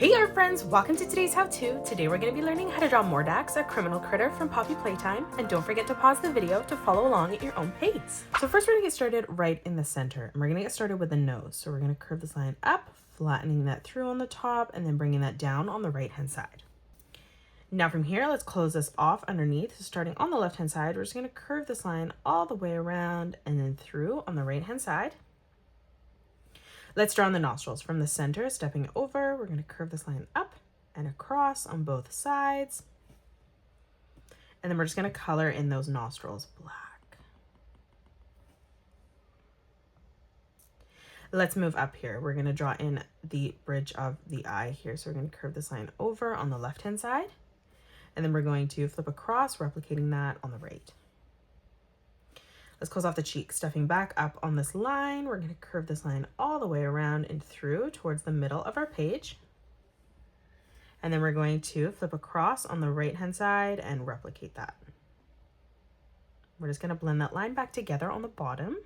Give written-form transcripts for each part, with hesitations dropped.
Hey art friends, welcome to today's how-to. Today we're going to be learning how to draw Mordax, a criminal critter from Poppy Playtime, and don't forget to pause the video to follow along at your own pace. So first we're going to get started right in the center, and we're going to get started with the nose. So we're going to curve this line up, flattening that through on the top, and then bringing that down on the right hand side. Now from here, let's close this off underneath. So starting on the left hand side, we're just going to curve this line all the way around and then through on the right hand side. Let's draw on the nostrils from the center, stepping over. We're going to curve this line up and across on both sides. And then we're just going to color in those nostrils black. Let's move up here. We're going to draw in the bridge of the eye here. So we're going to curve this line over on the left-hand side. And then we're going to flip across, replicating that on the right. Let's close off the cheek, stepping back up on this line. We're going to curve this line all the way around and through towards the middle of our page. And then we're going to flip across on the right-hand side and replicate that. We're just going to blend that line back together on the bottom.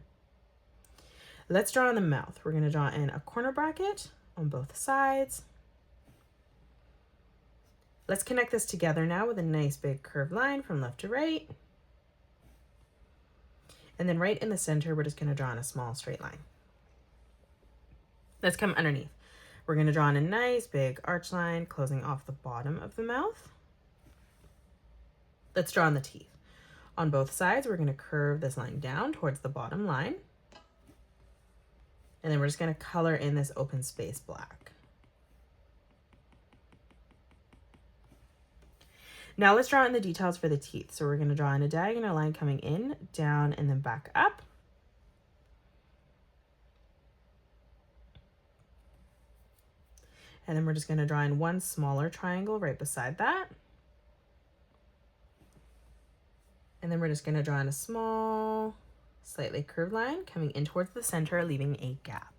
Let's draw in the mouth. We're going to draw in a corner bracket on both sides. Let's connect this together now with a nice big curved line from left to right. And then right in the center, we're just going to draw in a small straight line. Let's come underneath. We're going to draw in a nice big arch line closing off the bottom of the mouth. Let's draw in the teeth. On both sides, we're going to curve this line down towards the bottom line. And then we're just going to color in this open space black. Now let's draw in the details for the teeth. So we're going to draw in a diagonal line coming in, down, and then back up. And then we're just going to draw in one smaller triangle right beside that. And then we're just going to draw in a small, slightly curved line coming in towards the center, leaving a gap.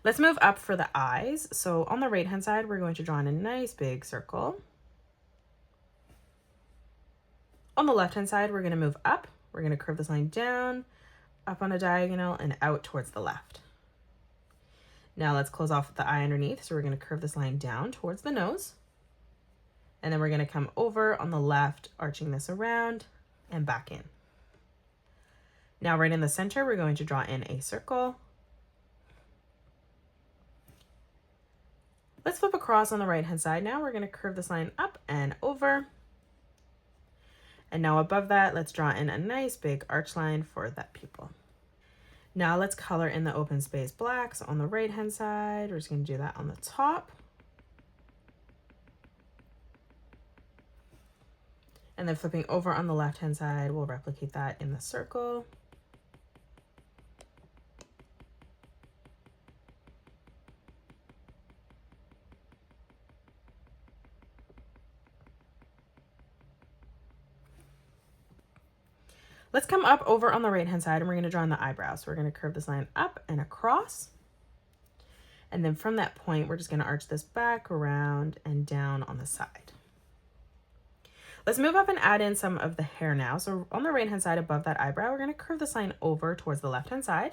Let's move up for the eyes. So on the right-hand side, we're going to draw in a nice big circle. On the left-hand side, we're going to move up. We're going to curve this line down, up on a diagonal, and out towards the left. Now let's close off the eye underneath. So we're going to curve this line down towards the nose. And then we're going to come over on the left, arching this around and back in. Now right in the center, we're going to draw in a circle. Let's flip across on the right-hand side. Now we're going to curve this line up and over. And now above that, let's draw in a nice big arch line for that pupil. Now let's color in the open space blacks on the right-hand side. We're just going to do that on the top. And then flipping over on the left-hand side, we'll replicate that in the circle. Let's come up over on the right-hand side and we're going to draw in the eyebrows. So we're going to curve this line up and across. And then from that point, we're just going to arch this back, around, and down on the side. Let's move up and add in some of the hair now. So on the right-hand side above that eyebrow, we're going to curve this line over towards the left-hand side.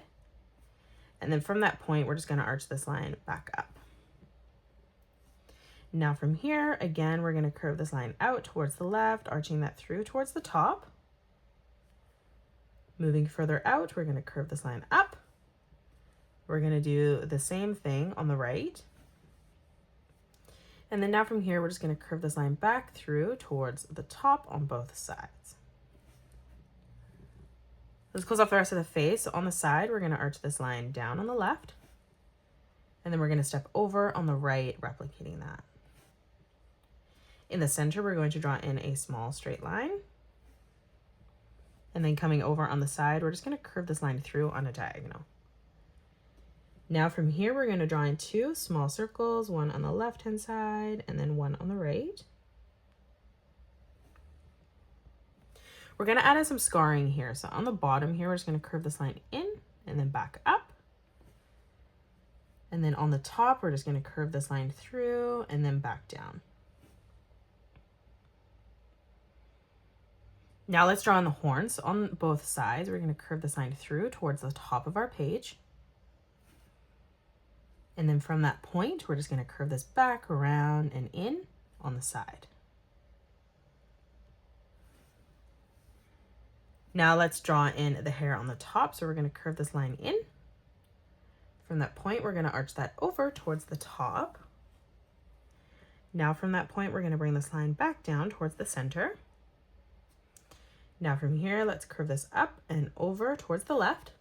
And then from that point, we're just going to arch this line back up. Now from here, again, we're going to curve this line out towards the left, arching that through towards the top. Moving further out, we're going to curve this line up. We're going to do the same thing on the right. And then now from here, we're just going to curve this line back through towards the top on both sides. Let's close off the rest of the face. So on the side, we're going to arch this line down on the left. And then we're going to step over on the right, replicating that. In the center, we're going to draw in a small straight line. And then coming over on the side, we're just going to curve this line through on a diagonal. Now from here, we're going to draw in two small circles, one on the left-hand side and then one on the right. We're going to add in some scarring here. So on the bottom here, we're just going to curve this line in and then back up. And then on the top, we're just going to curve this line through and then back down. Now let's draw in the horns. On both sides, we're going to curve this line through towards the top of our page. And then from that point, we're just going to curve this back, around, and in on the side. Now let's draw in the hair on the top. So we're going to curve this line in. From that point, we're going to arch that over towards the top. Now from that point, we're going to bring this line back down towards the center. Now from here, let's curve this up and over towards the left.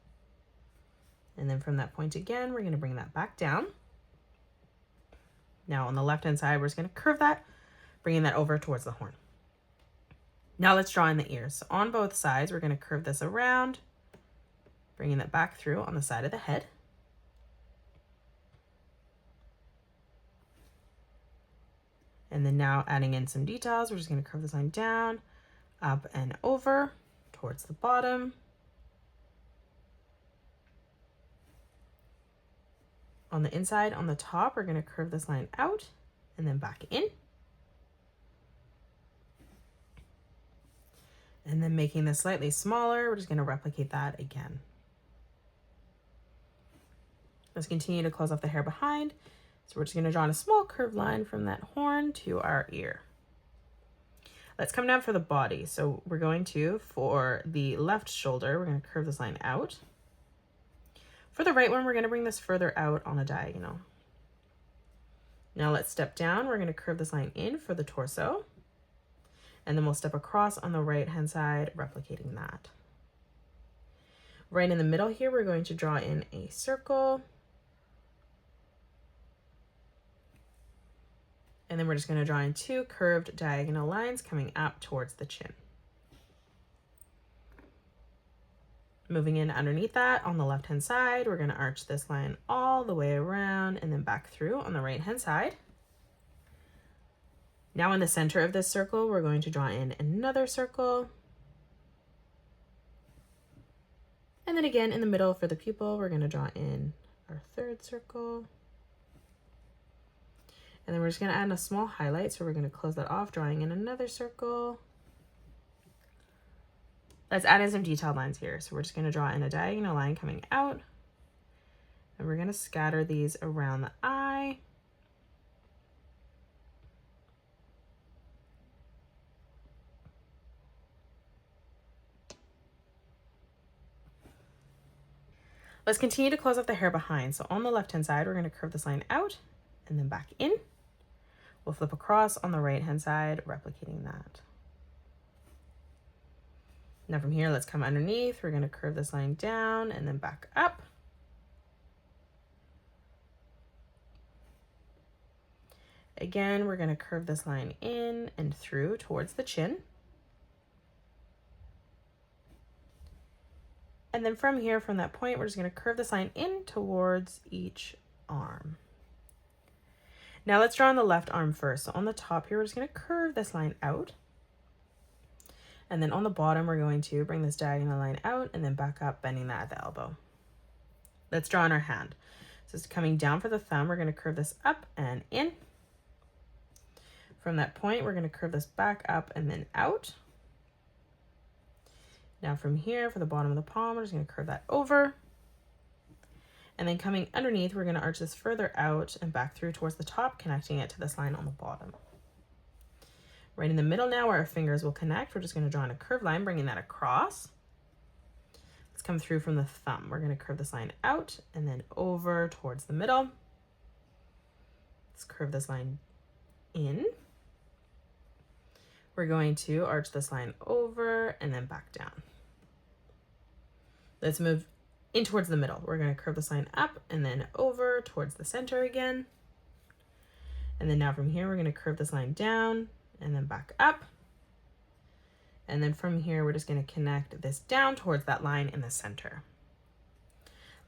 And then from that point again, we're going to bring that back down. Now on the left-hand side, we're just going to curve that, bringing that over towards the horn. Now let's draw in the ears. So on both sides, we're going to curve this around, bringing that back through on the side of the head. And then now adding in some details, we're just going to curve this line down, up and over towards the bottom. On the inside, on the top, we're going to curve this line out and then back in. And then making this slightly smaller, we're just going to replicate that again. Let's continue to close off the hair behind. So we're just going to draw in a small curved line from that horn to our ear. Let's come down for the body. So we're going to, for the left shoulder, we're going to curve this line out. For the right one, we're going to bring this further out on a diagonal. Now let's step down. We're going to curve this line in for the torso. And then we'll step across on the right-hand side, replicating that. Right in the middle here, we're going to draw in a circle. And then we're just going to draw in two curved diagonal lines coming up towards the chin. Moving in underneath that on the left-hand side, we're going to arch this line all the way around and then back through on the right-hand side. Now in the center of this circle, we're going to draw in another circle. And then again in the middle for the pupil, we're going to draw in our third circle. And then we're just going to add in a small highlight. So we're going to close that off, drawing in another circle. Let's add in some detailed lines here. So we're just going to draw in a diagonal line coming out. And we're going to scatter these around the eye. Let's continue to close off the hair behind. So on the left-hand side, we're going to curve this line out and then back in. We'll flip across on the right-hand side, replicating that. Now from here, let's come underneath. We're going to curve this line down and then back up. Again, we're going to curve this line in and through towards the chin. And then from here, from that point, we're just going to curve this line in towards each arm. Now let's draw on the left arm first. So on the top here, we're just going to curve this line out. And then on the bottom, we're going to bring this diagonal line out and then back up, bending that at the elbow. Let's draw on our hand. So it's coming down for the thumb. We're going to curve this up and in. From that point, we're going to curve this back up and then out. Now from here, for the bottom of the palm, we're just going to curve that over. And then coming underneath, we're going to arch this further out and back through towards the top, connecting it to this line on the bottom. Right in the middle now, where our fingers will connect, we're just going to draw in a curved line, bringing that across. Let's come through from the thumb. We're going to curve this line out and then over towards the middle. Let's curve this line in. We're going to arch this line over and then back down. Let's move in towards the middle. We're going to curve this line up and then over towards the center again. And then now from here, we're going to curve this line down and then back up. And then from here, we're just going to connect this down towards that line in the center.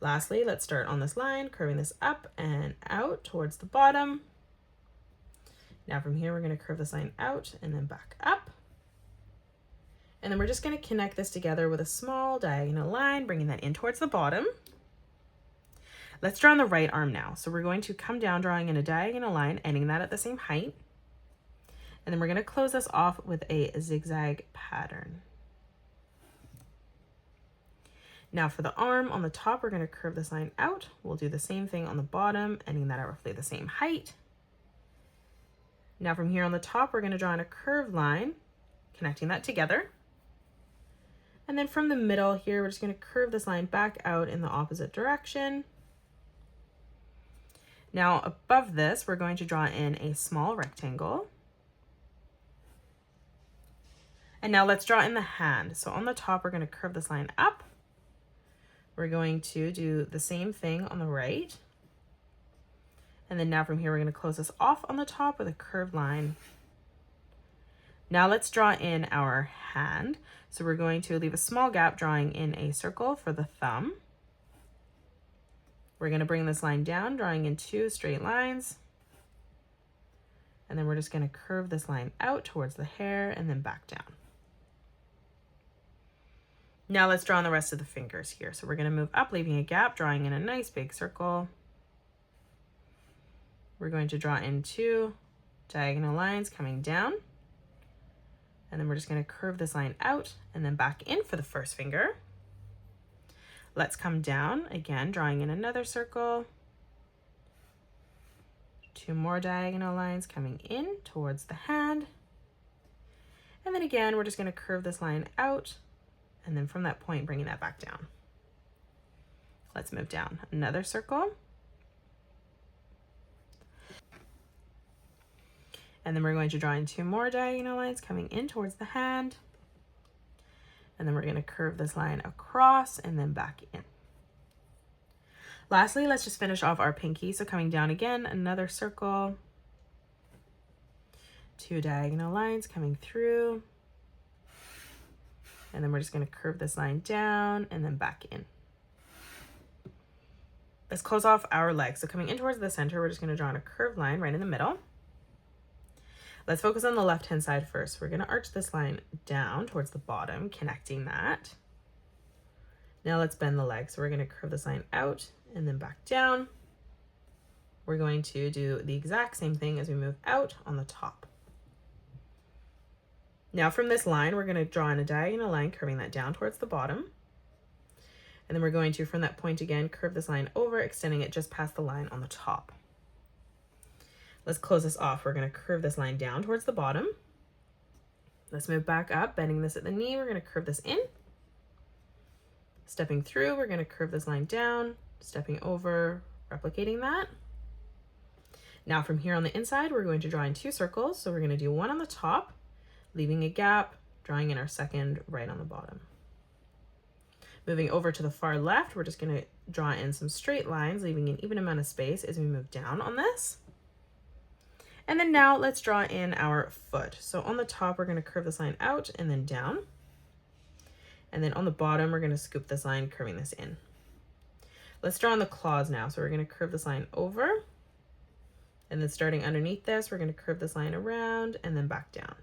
Lastly, let's start on this line, curving this up and out towards the bottom. Now from here, we're going to curve this line out and then back up. And then we're just going to connect this together with a small diagonal line, bringing that in towards the bottom. Let's draw on the right arm now. So we're going to come down, drawing in a diagonal line, ending that at the same height. And then we're going to close this off with a zigzag pattern. Now for the arm, on the top, we're going to curve this line out. We'll do the same thing on the bottom, ending that at roughly the same height. Now from here on the top, we're going to draw in a curved line, connecting that together. And then from the middle here, we're just going to curve this line back out in the opposite direction. Now above this, we're going to draw in a small rectangle. And now let's draw in the hand. So on the top, we're going to curve this line up. We're going to do the same thing on the right. And then now from here, we're going to close this off on the top with a curved line. Now let's draw in our hand. So we're going to leave a small gap, drawing in a circle for the thumb. We're going to bring this line down, drawing in 2 straight lines. And then we're just going to curve this line out towards the hair and then back down. Now let's draw in the rest of the fingers here. So we're going to move up, leaving a gap, drawing in a nice big circle. We're going to draw in 2 diagonal lines coming down. And then we're just going to curve this line out and then back in for the first finger. Let's come down again, drawing in another circle. 2 more diagonal lines coming in towards the hand. And then again, we're just going to curve this line out. And then from that point, bringing that back down. Let's move down another circle. And then we're going to draw in 2 more diagonal lines coming in towards the hand. And then we're going to curve this line across and then back in. Lastly, let's just finish off our pinky. So coming down again, another circle. 2 diagonal lines coming through. And then we're just going to curve this line down and then back in. Let's close off our leg. So coming in towards the center, we're just going to draw in a curved line right in the middle. Let's focus on the left-hand side first. We're going to arch this line down towards the bottom, connecting that. Now let's bend the leg. So we're going to curve this line out and then back down. We're going to do the exact same thing as we move out on the top. Now from this line, we're going to draw in a diagonal line, curving that down towards the bottom. And then we're going to, from that point again, curve this line over, extending it just past the line on the top. Let's close this off. We're going to curve this line down towards the bottom. Let's move back up, bending this at the knee. We're going to curve this in. Stepping through, we're going to curve this line down, stepping over, replicating that. Now from here on the inside, we're going to draw in 2 circles. So we're going to do 1 on the top, leaving a gap, drawing in our second right on the bottom. Moving over to the far left, we're just going to draw in some straight lines, leaving an even amount of space as we move down on this. And then now let's draw in our foot. So on the top, we're going to curve this line out and then down. And then on the bottom, we're going to scoop this line, curving this in. Let's draw in the claws now. So we're going to curve this line over. And then starting underneath this, we're going to curve this line around and then back down.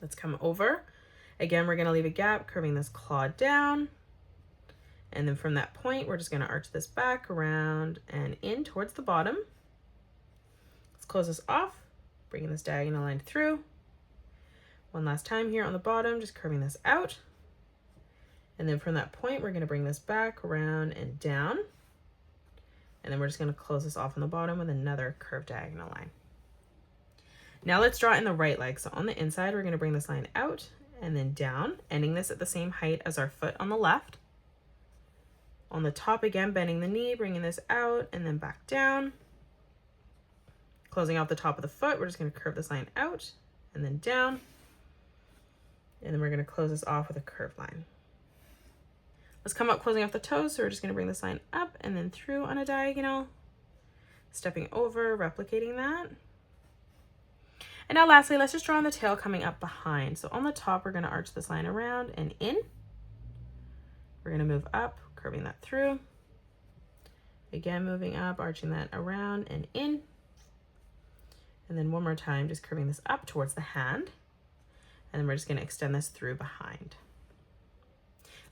Let's come over. Again, we're going to leave a gap, curving this claw down. And then from that point, we're just going to arch this back around and in towards the bottom. Close this off, bringing this diagonal line through. One last time here on the bottom, just curving this out. And then from that point, we're going to bring this back around and down. And then we're just going to close this off on the bottom with another curved diagonal line. Now let's draw in the right leg. So on the inside, we're going to bring this line out and then down, ending this at the same height as our foot on the left. On the top again, bending the knee, bringing this out and then back down. Closing off the top of the foot, we're just going to curve this line out and then down. And then we're going to close this off with a curved line. Let's come up closing off the toes. So we're just going to bring this line up and then through on a diagonal. Stepping over, replicating that. And now lastly, let's just draw on the tail coming up behind. So on the top, we're going to arch this line around and in. We're going to move up, curving that through. Again, moving up, arching that around and in. And then one more time, just curving this up towards the hand. And then we're just going to extend this through behind.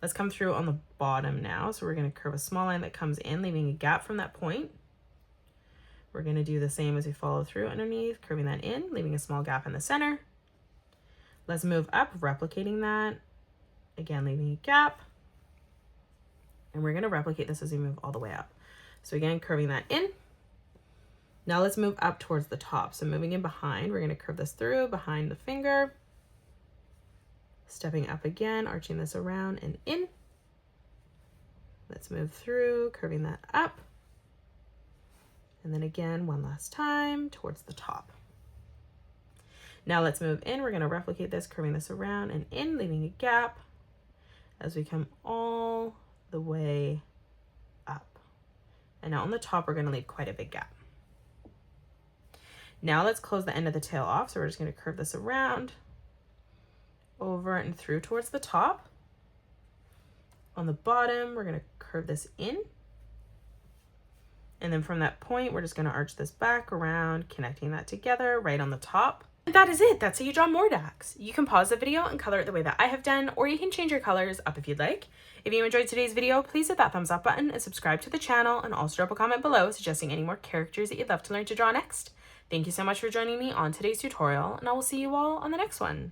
Let's come through on the bottom now. So we're going to curve a small line that comes in, leaving a gap from that point. We're going to do the same as we follow through underneath, curving that in, leaving a small gap in the center. Let's move up, replicating that. again, leaving a gap. And we're gonna replicate this as we move all the way up. So again, curving that in. Now let's move up towards the top. So moving in behind, we're gonna curve this through behind the finger. Stepping up again, arching this around and in. Let's move through, curving that up. And then again, one last time towards the top. Now let's move in. We're gonna replicate this, curving this around and in, leaving a gap as we come all the way up. And now on the top, we're gonna leave quite a big gap. Now let's close the end of the tail off. So we're just gonna curve this around, over and through towards the top. On the bottom, we're gonna curve this in. And then from that point, we're just gonna arch this back around, connecting that together right on the top. And that is it. That's how you draw Mordax. You can pause the video and color it the way that I have done, or you can change your colors up if you'd like. If you enjoyed today's video, please hit that thumbs up button and subscribe to the channel, and also drop a comment below suggesting any more characters that you'd love to learn to draw next. Thank you so much for joining me on today's tutorial, and I will see you all on the next one.